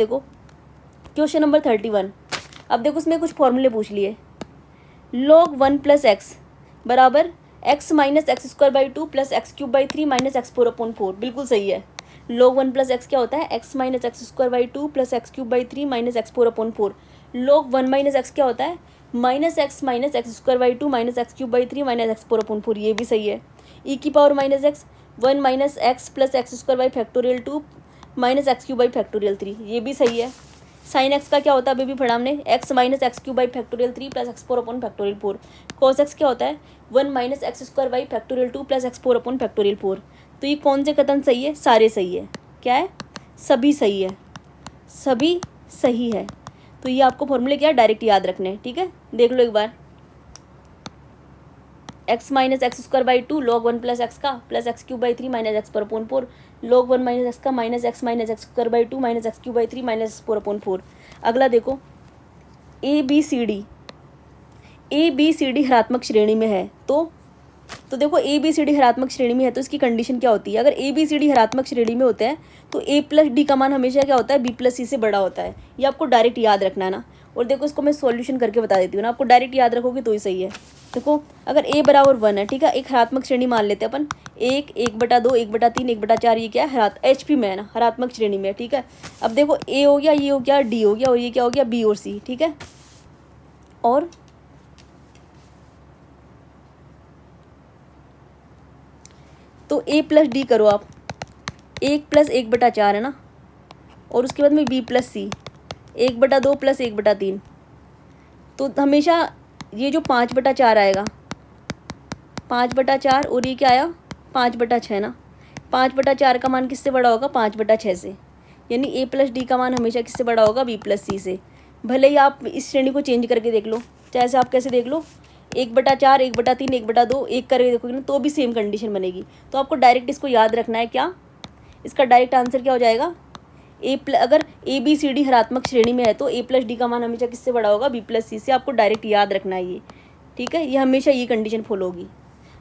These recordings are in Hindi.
देखो क्वेश्चन नंबर 31। अब देखो इसमें कुछ फॉर्मूले पूछ लिए। log 1 प्लस एक्स बराबर x minus x square by 2 plus x cube by 3 minus x 4/4। बिल्कुल सही है। log 1 प्लस एक्स क्या होता है? X minus x square by 2 plus x cube by 3 minus x 4/4। log 1 minus x क्या होता है? Minus x square by 2 minus x cube by 3 minus x 4/4। ये भी सही है। ई की power minus x 1 minus x plus x square by factorial 2 minus x cube by factorial 3। ये भी सही है। साइन एक्स का क्या होता है? अभी भी पढ़ा हमने, x minus x cube by factorial 3 plus x 4/4। Cos x क्या होता है? 1 minus x square by factorial 2 plus x 4/4। तो ये कौन से कथन सही है? सारे सही है। क्या है? सभी सही है। सभी सही है। तो ये आपको फॉर्मूले क्या डायरेक्ट याद रखने हैं। ठीक है, देख लो एक बार। X minus x square by 2 log 1 plus x का plus x cube by 3 minus x 4/4 log 1 minus x का minus x square by 2 minus x cube by 3 minus x 4/4। अगला देखो ए बी सी डी हरात्मक श्रेणी में है तो देखो ए बी सी डी हरात्मक श्रेणी में है तो इसकी कंडीशन क्या होती है? अगर ए बी सी डी हरात्मक श्रेणी में होते हैं तो ए प्लस डी का मान हमेशा क्या होता है? बी प्लस सी से बड़ा होता है। ये आपको डायरेक्ट याद रखना है ना। और देखो इसको मैं सॉल्यूशन करके बता देती हूँ ना, आपको डायरेक्ट याद रखोगे तो ही सही है। देखो अगर ए बराबर 1 है, ठीक है, एक हरात्मक श्रेणी मान लेते हैं अपन। 1/2 1/3 1/4 ये क्या है? एच पी में है ना, हरात्मक श्रेणी में है। ठीक है, अब देखो ए हो गया, ये हो गया, डी हो गया और ये क्या हो गया? बी और सी। ठीक है, और तो ए प्लस डी करो आप। 1 प्लस 1/4 है ना, और उसके बाद में बी प्लस सी 1/2 प्लस 1/3। तो हमेशा ये जो 5/4 आएगा, 5/4 और ये क्या आया? 5/6 ना। 5/4 का मान किससे बड़ा होगा? 5/6 से। यानी ए प्लस डी का मान हमेशा किससे बड़ा होगा? बी प्लस सी से। भले ही आप इस श्रेणी को चेंज करके देख लो, चाहे से आप कैसे देख लो, 1/4 1/3 1/2 एक करके देखोगे ना तो भी सेम कंडीशन बनेगी। तो आपको डायरेक्ट इसको याद रखना है। क्या इसका डायरेक्ट आंसर क्या हो जाएगा? अगर ए बी सी डी हरात्मक श्रेणी में है तो ए प्लस डी का मान हमेशा किससे बड़ा होगा? बी प्लस सी से। आपको डायरेक्ट याद रखना है ये। ठीक है, ये हमेशा ये कंडीशन फॉलो होगी।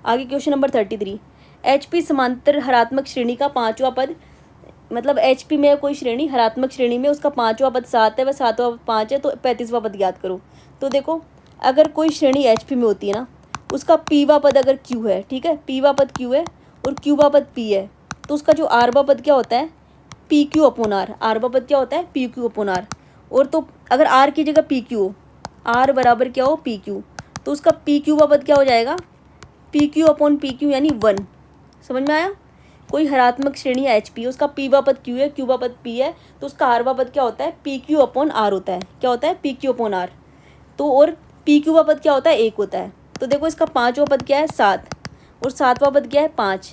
आगे क्वेश्चन नंबर 33। एच पी समांतर हरात्मक श्रेणी का 5वां पद, मतलब एच पी में कोई श्रेणी हरात्मक श्रेणी में, उसका 5वां पद 7 है, वह 7वां पद 5 है, तो 35वां पद याद करो। तो देखो अगर कोई श्रेणी एच पी में होती है ना, उसका पीवा पद अगर क्यू है, ठीक है, पीवा पद क्यू है और क्यूवा पद पी है, तो उसका जो आरवा पद क्या होता है? P Q upon R. आरवा पद क्या होता है? P Q upon R. और तो अगर आर की जगह पी क्यू हो, आर बराबर क्या हो? पी क्यू, तो उसका पी क्यू पद क्या हो जाएगा? P Q upon P Q यानी 1। समझ में आया? कोई हरात्मक श्रेणी है एच पी, उसका पीवा पद क्यू है, क्यूवा पद पी है, तो उसका आरवा पद क्या होता है? पी क्यू अपॉन आर होता है। क्या होता है? P Q upon R. तो और पी क्यूवा पद क्या होता है? 1 होता है। तो देखो इसका 5वां पद क्या है? 7, और 7वां पद क्या है? 5,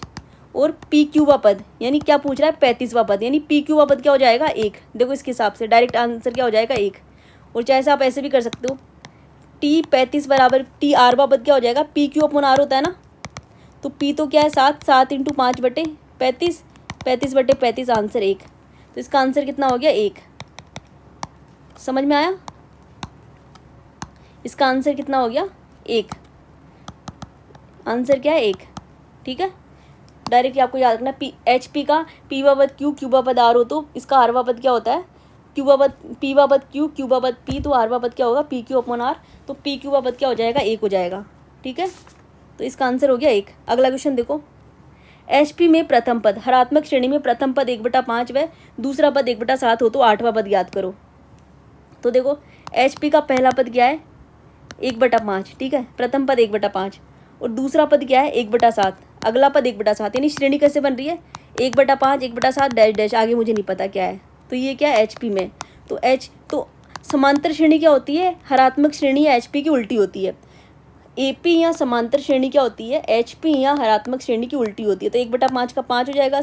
और पी क्यूवा पद यानी क्या पूछ रहा है? 35वां पद, यानी पी क्यूवा पद क्या हो जाएगा? 1। देखो इसके हिसाब से डायरेक्ट आंसर क्या हो जाएगा? 1। और चाहे से आप ऐसे भी कर सकते हो, टी 35 बराबर टी आरवा पद क्या हो जाएगा? पी क्यू अपॉन आर होता है ना, तो पी तो क्या है? 7, 7 × 5/35, 35/35 आंसर 1। तो इसका आंसर कितना हो गया? 1। समझ में आया? इसका आंसर कितना हो गया? 1। आंसर क्या है? 1। ठीक है, डायरेक्टली आपको याद रखना पी एच पी का पीवा पद क्यू, क्यूबा पद आर हो तो इसका आरवा पद क्या होता है? क्यूबा पद पीवा पद क्यू, क्यूबा पद पी, तो आरवा पद क्या होगा? P Q upon R. तो पी क्यूबा पद क्या हो जाएगा? 1 हो जाएगा। ठीक है, तो इसका आंसर हो गया 1। अगला क्वेश्चन देखो। एच पी में प्रथम पद हरात्मक श्रेणी में प्रथम पद 1/5 व दूसरा पद 1/7 हो तो 8वां पद याद करो। तो देखो एच पी का पहला पद क्या है? 1/5। ठीक है, प्रथम पद 1/5 और दूसरा पद क्या है? 1/7। अगला पद 1/7, यानी श्रेणी कैसे बन रही है? 1/5 1/7 डैश डैश, आगे मुझे नहीं पता क्या है। तो ये क्या है? एच पी में। तो समांतर श्रेणी क्या होती है? हरात्मक श्रेणी एच पी की उल्टी होती है। ए पी या समांतर श्रेणी क्या होती है? एच पी या हरात्मक श्रेणी की उल्टी होती है। तो 1/5 का 5 हो जाएगा,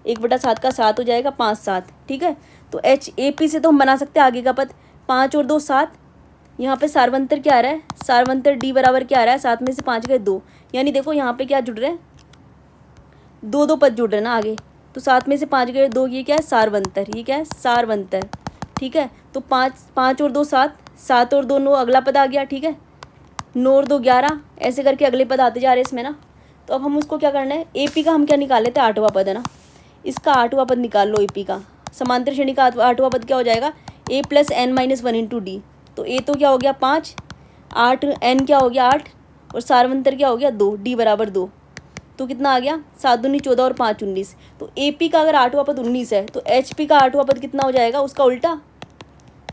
1/7 का 7 हो जाएगा, 5 7। ठीक है, तो एच ए पी से तो हम बना सकते हैं आगे का पद 5 और 2 7। यहाँ पे सार्वंतर क्या आ रहा है? सार्वंतर डी बराबर क्या आ रहा है? 7 में से 5 गए 2, यानी देखो यहाँ पे क्या जुड़ रहे हैं? 2 पद जुड़ रहे हैं ना आगे। तो 7 में से 5 गए 2, ये क्या है? सार्वंतर। ये क्या है? सार्वंतर। ठीक है, तो 5 और 2 7, 7 और 2 9, अगला पद आ गया। ठीक है, 9 और 2 11, ऐसे करके अगले पद आते जा रहे हैं इसमें ना। तो अब हम उसको क्या करना है? ए पी का हम क्या निकाले थे? 8वां पद है ना, इसका 8वां पद निकाल लो ए पी का। समांतर श्रेणी का आठवां पद क्या हो जाएगा, a plus n minus one into d. तो ए तो क्या हो गया 5, 8, एन क्या हो गया 8 और सार्वंतर क्या हो गया 2, डी बराबर 2। तो कितना आ गया 7 दूनी 14 और 5 19। तो ए पी का अगर आठवां पद 19 है तो एच पी का आठवां पद कितना हो जाएगा, उसका उल्टा।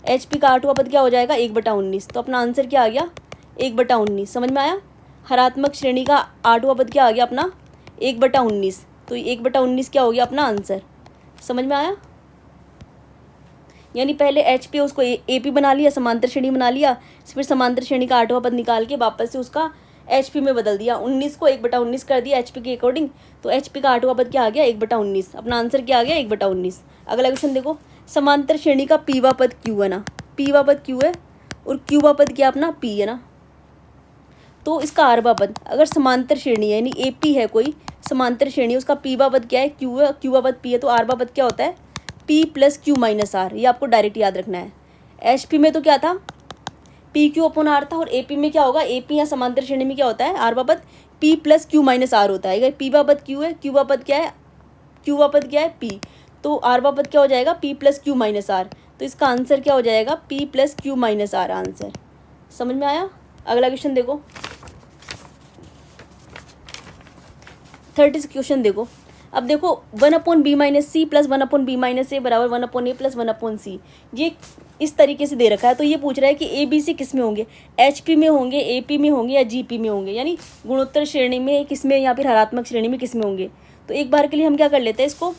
एच पी का आठवां पद क्या हो जाएगा 1/19। तो अपना आंसर क्या आ गया 1/19। समझ में आया। हरात्मक श्रेणी का आठवां पद क्या आ गया अपना 1/19। तो 1/19 क्या हो गया अपना आंसर। समझ में आया। यानी पहले एच पी उसको ए पी बना लिया, समांतर श्रेणी बना लिया, फिर समांतर श्रेणी का आठवां पद निकाल के वापस से उसका एच पी में बदल दिया, 19 को 1/19 कर दिया एच पी के अकॉर्डिंग। तो एच पी का आठवां पद क्या आ गया 1/19। अपना आंसर क्या आ गया 1/19। अगला क्वेश्चन देखो, समांतर श्रेणी का पीवा पद क्यू है ना, पीवा पद क्यू है और क्यूवा पद क्या अपना पी है ना। तो इसका आरवा पद अगर समांतर श्रेणी है यानी ए पी है कोई समांतर श्रेणी, उसका पीवा पद क्या है क्यू है, क्यूवा पद पी है, तो आरवा पद क्या होता है P plus Q minus R. ये आपको डायरेक्ट याद रखना है। एच पी में तो क्या था पी क्यू अपॉन आर था, और ए पी में क्या होगा, ए पी या समांतर श्रेणी में क्या होता है आरवा पद P plus Q minus R होता है। पीवा पद क्यू है, क्यूवा पद क्या है, क्यूवा पद क्या है पी, तो आरवा पद क्या हो जाएगा P plus Q minus R. तो इसका आंसर क्या हो जाएगा P plus Q minus R answer. समझ में आया। अगला क्वेश्चन देखो 30 क्वेश्चन देखो। अब देखो 1/b minus c plus 1/b minus a बराबर 1/a प्लस 1/c। ये इस तरीके से दे रखा है। तो ये पूछ रहा है कि ए बी सी किस में होंगे, एच पी में होंगे, ए पी में होंगे या जी पी में होंगे, यानी गुणोत्तर श्रेणी में किस में या फिर हरात्मक श्रेणी में किस में होंगे। तो एक बार के लिए हम क्या कर लेते हैं, इसको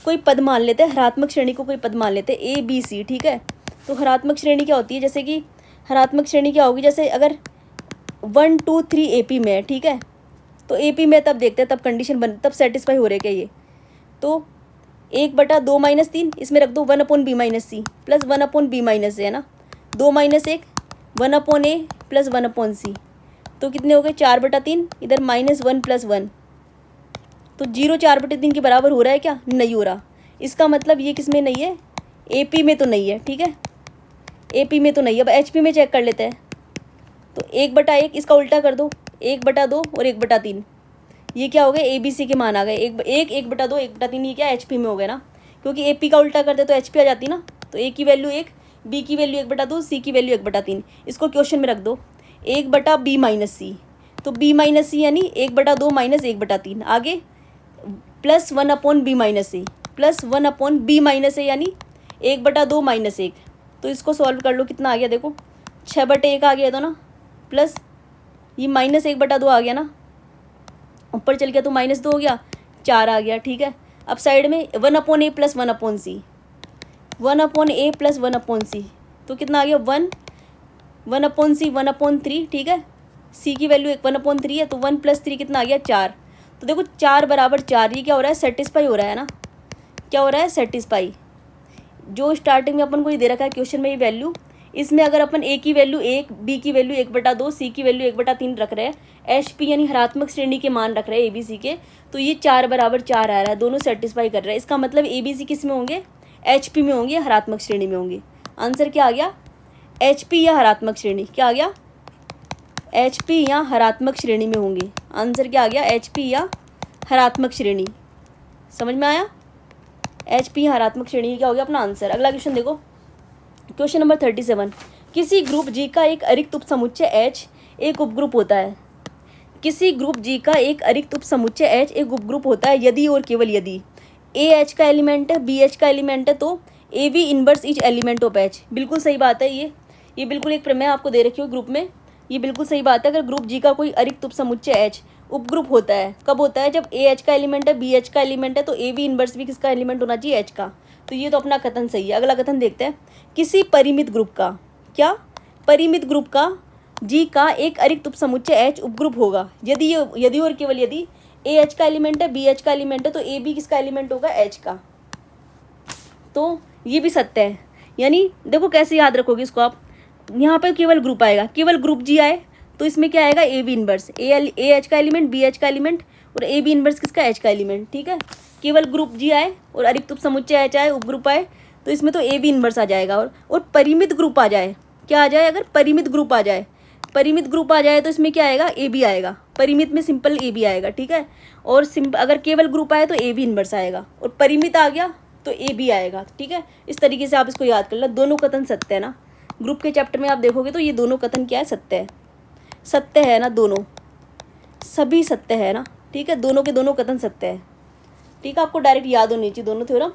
कोई पद मान लेते हैं, हरात्मक श्रेणी को कोई पद मान लेते हैं ए बी सी। ठीक है। तो हरात्मक श्रेणी क्या होती है, जैसे कि हरात्मक श्रेणी क्या होगी, जैसे अगर 1 2 3 ए पी में है, ठीक है, तो ए पी में तब देखते हैं, तब कंडीशन बन, तब सेटिस्फाई हो रहे क्या ये। तो 1/2 माइनस 3 इसमें रख दो 1/b minus c plus 1/b minus a है ना, 2 माइनस 1 1/a प्लस 1/c। तो कितने हो गए 4/3, इधर -1 + 1, तो 0 4/3 के बराबर हो रहा है क्या, नहीं हो रहा। इसका मतलब ये किस में नहीं है, ए पी में तो नहीं है। ठीक है, ए पी में तो नहीं है। अब एच पी में चेक कर लेते हैं। तो 1/1 इसका उल्टा कर दो, 1/2 और 1/3, ये क्या हो गए ए बी सी के मान आ गए। 1/2 1/3 ये क्या एच पी में हो गए ना, क्योंकि ए पी का उल्टा करते तो एच पी आ जाती ना। तो ए की वैल्यू 1, बी की वैल्यू 1/2, सी की वैल्यू 1/3। इसको क्वेश्चन में रख दो 1/b माइनस सी। तो b माइनस सी यानी 1/2 माइनस 1/3, आगे प्लस 1/b माइनस ए प्लस 1/b माइनस ए यानी 1/2 माइनस 1। तो इसको सॉल्व कर लो, कितना आ गया देखो 6/1 आ गया तो ना, प्लस ये -1/2 आ गया ना, ऊपर चल गया तो -2 हो गया, 4 आ गया। ठीक है। अब साइड में 1/a plus 1/c, 1/a plus 1/c, तो कितना आ गया 1/c 1/3। ठीक है, c की वैल्यू 1/3 है, तो 1 + 3 कितना आ गया 4। तो देखो 4 = 4, ये क्या हो रहा है सेटिस्फाई हो रहा है ना, क्या हो रहा है सेटिस्फाई। जो स्टार्टिंग में अपन को ये दे रखा है क्वेश्चन में ये वैल्यू, इसमें अगर अपन ए की वैल्यू 1, बी की वैल्यू 1/2, सी की वैल्यू 1/3 रख रहे हैं, एच पी यानी हरात्मक श्रेणी के मान रख रहे हैं ए बी सी के, तो ये 4 = 4 आ रहा है, दोनों सेटिस्फाई कर रहे हैं। इसका मतलब ए बी सी किस में होंगे, एच पी में होंगे, हरात्मक श्रेणी में होंगे। आंसर क्या आ गया एच पी या हरात्मक श्रेणी, क्या आ गया एच पी या हरात्मक श्रेणी में होंगे। आंसर क्या आ गया एच पी या हरात्मक श्रेणी। समझ में आया, एच पी हरात्मक श्रेणी क्या हो गया अपना आंसर। अगला क्वेश्चन देखो, क्वेश्चन नंबर 37। किसी ग्रुप जी का एक अरिक्त उपसमुच्चय एच एक उपग्रुप होता है। किसी ग्रुप जी का एक अरिक्त उपसमुच्चय एच एक उपग्रुप होता है यदि और केवल यदि ए एच का एलिमेंट है, बी एच का एलिमेंट है, तो A V inverse etch element of H. बिल्कुल सही बात है। ये बिल्कुल एक प्रमेय आपको दे रखी हो ग्रुप में, ये बिल्कुल सही बात है। अगर ग्रुप जी का कोई अरिक्त उपसमुच्चय एच उपग्रुप होता है, कब होता है, जब ए एच का एलिमेंट है, बी एच का एलिमेंट है, तो ए वी इनवर्स भी किसका एलिमेंट होना चाहिए एच का। तो ये तो अपना कथन सही है। अगला कथन देखते हैं, किसी परिमित ग्रुप का, क्या परिमित ग्रुप का जी का एक अरिक्त उपसमुच्चय एच उपग्रुप होगा यदि और केवल यदि ए एच का एलिमेंट है, बी एच का एलिमेंट है, तो ए बी किसका एलिमेंट होगा एच का। तो ये भी सत्य है। यानी देखो कैसे याद रखोगे इसको आप, यहाँ पर केवल ग्रुप आएगा, केवल ग्रुप जी आए तो इसमें क्या आएगा A B inverse, A H का एलिमेंट, बी एच का एलिमेंट और ए बी इनवर्स किसका एच का एलिमेंट। ठीक है, केवल ग्रुप जी आए और अरिक्त उपसमुच्चय एच आए, उपग्रुप आए, तो इसमें तो ए बी इनवर्स आ जाएगा। और परिमित ग्रुप आ जाए, क्या आ जाए, अगर परिमित ग्रुप आ जाए, परिमित ग्रुप आ जाए तो इसमें क्या आएगा ए बी आएगा, परिमित में सिंपल ए बी आएगा। ठीक है, और अगर केवल ग्रुप आए तो ए बी इनवर्स आएगा। और परिमित आ गया तो ए बी आएगा। ठीक है, इस तरीके से आप इसको याद कर लो। दोनों कथन सत्य है ना, ग्रुप के चैप्टर में आप देखोगे तो ये दोनों कथन क्या है, सत्य है। सत्य है ना, दोनों सभी सत्य है ना। ठीक है, दोनों के दोनों कथन सत्य है। ठीक है, आपको डायरेक्ट याद होनी चाहिए दोनों थ्योरम।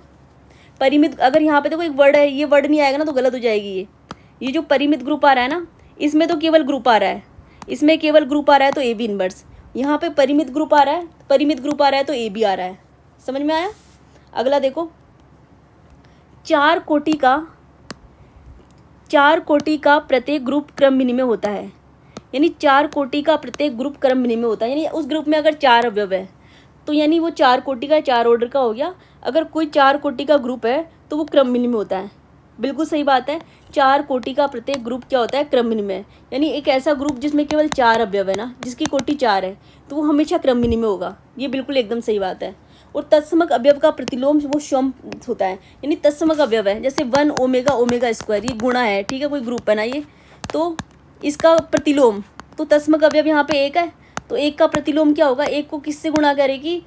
परिमित, अगर यहाँ पे देखो एक वर्ड है, ये वर्ड नहीं आएगा ना तो गलत हो जाएगी। ये जो परिमित ग्रुप आ रहा है ना, इसमें तो केवल ग्रुप आ रहा है, इसमें केवल ग्रुप आ रहा है तो ए बी इनवर्स। यहाँ पे परिमित ग्रुप आ रहा है, परिमित ग्रुप आ रहा है तो ए बी आ रहा है। समझ में आया? अगला देखो, चार कोटि का प्रत्येक ग्रुप क्रम विनिमय होता है। यानी चार कोटि का प्रत्येक ग्रुप क्रम विनिमय होता है। यानी उस ग्रुप में अगर चार अवयव है तो यानी वो चार कोटि का, चार ऑर्डर का हो गया। अगर कोई चार कोटि का ग्रुप है तो वो क्रम विनिमय होता है। बिल्कुल सही बात है, चार कोटि का प्रत्येक ग्रुप क्या होता है, क्रम विनिमय। यानी एक ऐसा ग्रुप जिसमें केवल चार अवयव है ना, जिसकी कोटि चार है, तो वो हमेशा क्रम विनिमय होगा। ये बिल्कुल एकदम सही बात है। और तत्समक अवयव का प्रतिलोम वो स्वयं होता है। यानी तत्समक अवयव है, जैसे 1 ओमेगा ओमेगा स्क्वायर, ये गुणा है। ठीक है, कोई ग्रुप है ना ये, तो इसका प्रतिलोम, तो तत्समक अवयव यहाँ पे एक है, तो एक का प्रतिलोम क्या होगा, एक को किससे गुणा करेगी,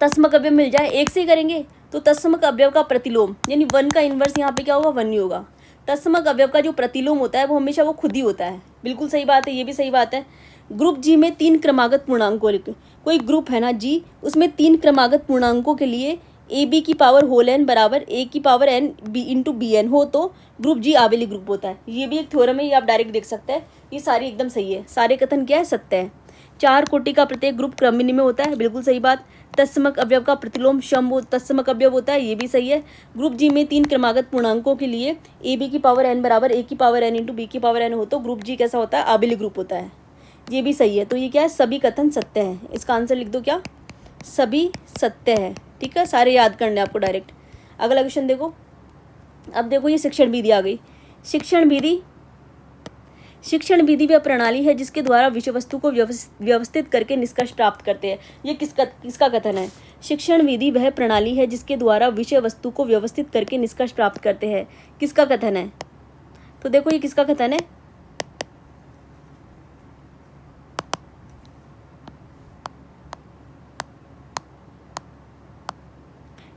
तत्समक अवयव मिल जाए एक से ही करेंगे, तो तत्समक अवयव का प्रतिलोम यानी 1 का इन्वर्स यहाँ पे क्या होगा, 1 ही होगा। तत्समक अवयव का जो प्रतिलोम होता है वो हमेशा वो खुद ही होता है। बिल्कुल सही बात है, ये भी सही बात है। ग्रुप जी में 3 क्रमागत पूर्णांकों, कोई ग्रुप है ना जी, उसमें 3 क्रमागत पूर्णांकों के लिए ए बी की पावर होल एन बराबर ए की power N B into B N हो तो ग्रुप जी आबेली ग्रुप होता है। ये भी एक थ्योरम है, ये आप डायरेक्ट देख सकते हैं। ये सारी एकदम सही है, सारे कथन क्या है, सत्य है। चार कोटि का प्रत्येक ग्रुप क्रम विनिमय होता है, बिल्कुल सही बात। तत्समक अवयव का प्रतिलोम शम तत्समक अवयव होता है, ये भी सही है। ग्रुप जी में 3 क्रमागत पूर्णांकों के लिए ए बी की पावर एन बराबर ए की पावर एन इंटू बी की पावर एन हो तो ग्रुप जी कैसा होता है, आबेली ग्रुप होता है। ये भी सही है। तो ये क्या है, सभी कथन सत्य हैं। इसका आंसर लिख दो क्या, सभी सत्य है। ठीक है, सारे याद करने आपको डायरेक्ट। अगला क्वेश्चन देखो, अब देखो ये शिक्षण विधि आ गई। शिक्षण विधि वह प्रणाली है जिसके द्वारा विषय वस्तु को व्यवस्थित करके निष्कर्ष प्राप्त करते हैं। ये किसका कथन है, शिक्षण विधि वह प्रणाली है जिसके द्वारा विषय वस्तु को व्यवस्थित करके निष्कर्ष प्राप्त करते हैं। किसका कथन है, तो देखो ये किसका कथन है,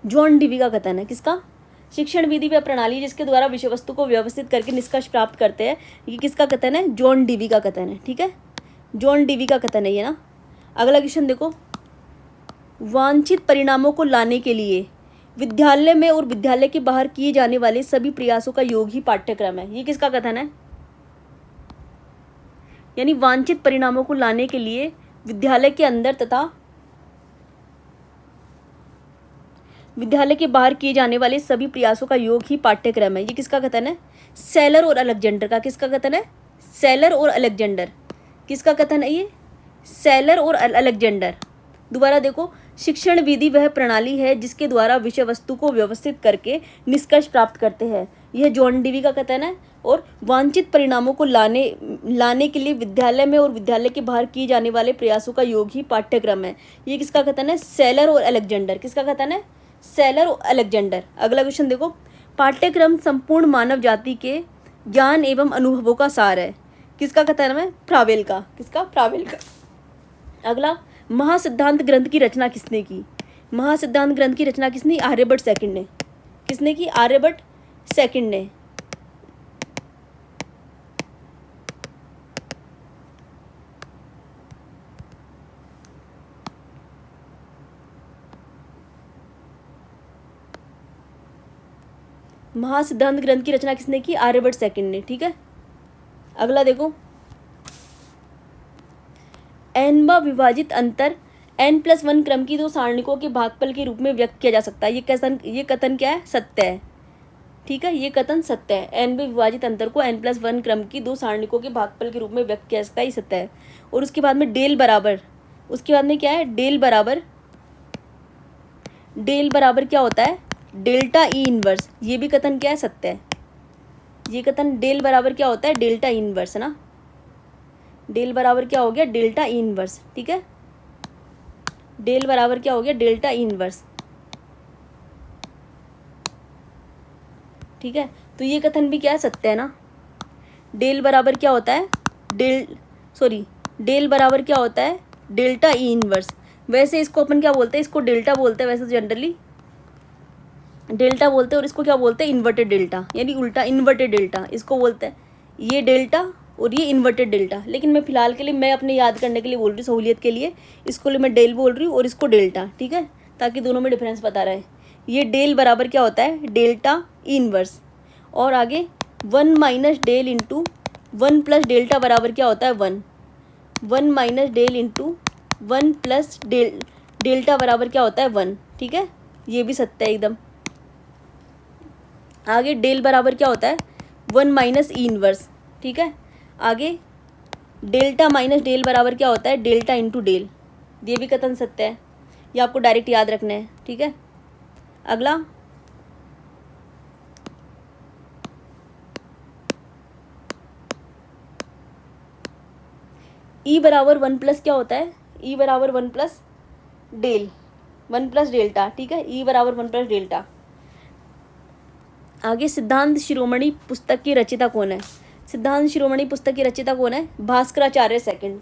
जॉन डीवी का कथन है। किसका, शिक्षण विधि वह प्रणाली जिसके द्वारा विषय वस्तु को व्यवस्थित करके निष्कर्ष प्राप्त करते हैं। ये किसका कथन है, जॉन डीवी का कथन है। ठीक है, जॉन डीवी का कथन है ये ना। अगला क्वेश्चन देखो, वांछित परिणामों को लाने के लिए विद्यालय में और विद्यालय के बाहर किए जाने वाले सभी प्रयासों का योग ही पाठ्यक्रम है। ये किसका कथन है, यानी वांछित परिणामों को लाने के लिए विद्यालय के अंदर तथा विद्यालय के बाहर किए जाने वाले सभी प्रयासों का योग ही पाठ्यक्रम है। ये किसका कथन है, सेलर और अलेक्जेंडर का। किसका कथन है, सेलर और अलेक्जेंडर। किसका कथन है ये, सेलर और अलेक्जेंडर। दोबारा देखो, शिक्षण विधि वह प्रणाली है जिसके द्वारा विषय वस्तु को व्यवस्थित करके निष्कर्ष प्राप्त करते हैं। यह जॉन डीवी का कथन है। और वांछित परिणामों को लाने के लिए विद्यालय में और विद्यालय के बाहर किए जाने वाले प्रयासों का योग ही पाठ्यक्रम है। ये किसका कथन है, सेलर और अलेक्जेंडर। किसका कथन है, सेलर और अलेक्जेंडर। अगला क्वेश्चन देखो, पाठ्यक्रम संपूर्ण मानव जाति के ज्ञान एवं अनुभवों का सार है। किसका कथन है, फ्रावेल का। किसका, फ्रावेल का। अगला, महासिद्धांत ग्रंथ की रचना किसने की, महासिद्धांत ग्रंथ की रचना किसने, आर्यभट्ट सेकंड ने। किसने की, आर्यभट्ट सेकंड ने। महासिद्धांत ग्रंथ की रचना किसने की, आर्यभट्ट सेकंड ने। ठीक है, अगला देखो, n विभाजित अंतर n+1 क्रम की 2 सारणिकों के भागफल के रूप में व्यक्त किया जा सकता है। ये कथन क्या है, सत्य है। ठीक है, ये कथन सत्य है। n विभाजित अंतर को n+1 क्रम की 2 सारणिकों के भागफल के रूप में व्यक्त किया जा सकता है, ये सत्य है। और उसके बाद में डेल बराबर, उसके बाद में क्या है, डेल बराबर क्या होता है, डेल्टा ई इनवर्स। ये भी कथन क्या है, सत्य है। ये कथन डेल बराबर क्या होता है, डेल्टा ई इनवर्स है ना। डेल बराबर क्या हो गया, डेल्टा ई इनवर्स। ठीक है, डेल बराबर क्या हो गया, डेल्टा ई इनवर्स। ठीक है, तो ये कथन भी क्या है, सत्य है ना। डेल बराबर क्या होता है, डेल बराबर क्या होता है, डेल्टा ई इनवर्स। वैसे इसको अपन क्या बोलते हैं, इसको डेल्टा बोलते हैं वैसे जनरली। डेल्टा बोलते हैं, और इसको क्या बोलते हैं, इन्वर्टेड डेल्टा, यानी उल्टा इन्वर्टेड डेल्टा इसको बोलते हैं। ये डेल्टा और ये इन्वर्टेड डेल्टा। लेकिन मैं फ़िलहाल के लिए, मैं अपने याद करने के लिए बोल रही हूँ, सहूलियत के लिए, इसको लिए मैं डेल बोल रही हूँ और इसको डेल्टा, ठीक है, ताकि दोनों में डिफरेंस पता रहे। ये डेल बराबर क्या होता है, डेल्टा इनवर्स। और आगे 1 minus del into 1 plus delta बराबर क्या होता है, 1। 1 minus del into 1 plus delta बराबर क्या होता है, 1, ठीक है, ये भी सत्य है एकदम। आगे डेल बराबर क्या होता है, 1 माइनस ई इनवर्स, ठीक है। आगे डेल्टा माइनस डेल बराबर क्या होता है, डेल्टा इंटू डेल, ये भी कथन सत्य है। ये आपको डायरेक्ट याद रखना है, ठीक है। अगला ई बराबर 1 प्लस क्या होता है, ई बराबर 1 प्लस डेल, 1 प्लस डेल्टा, ठीक है, ई बराबर 1 प्लस डेल्टा। आगे सिद्धांत शिरोमणि पुस्तक की रचयिता कौन है, सिद्धांत शिरोमणि पुस्तक की रचयिता कौन है, भास्कराचार्य सेकंड।